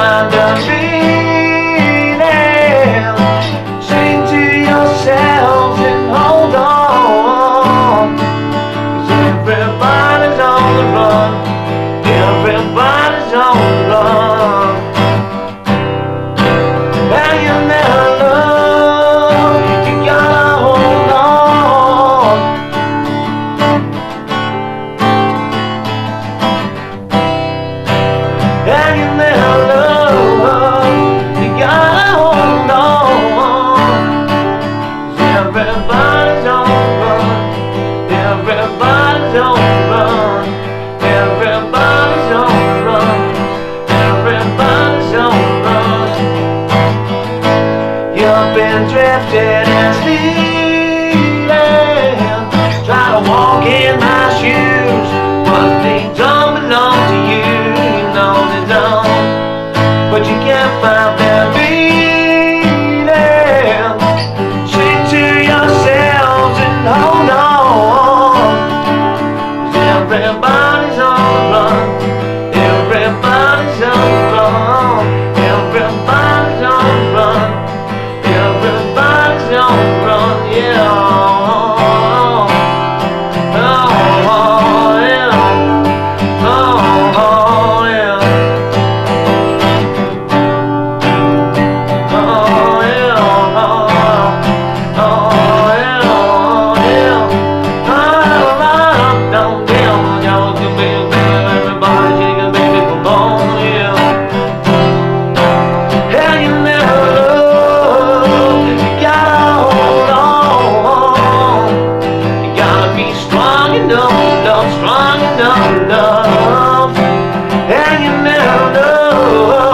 mind done reading. Sing to yourselves and hold on, 'cause everybody's on the run. Everybody's on the run. And you never know, you gotta hold on. And you never know, you gotta hold on. 'Cause everybody's on the run. Everybody's on the run. Everybody's on the run. Everybody's on the run. You've been drifting and stealing, try to walk in my shoes, but they don't belong to you. You know they don't, but you can't find their meaning. Sing to yourselves and hold on, 'cause everybody's on the run. Everybody's on the run. Everybody's on the run. Everybody's on the run. Yeah. Oh, yeah. Oh, yeah. Oh, yeah. Oh, yeah. Don't tell me y'all can be everybody, chicken, baby, come on, yeah. And you never know, you gotta hold on. You gotta be strong enough to love, strong enough to love. And you never know.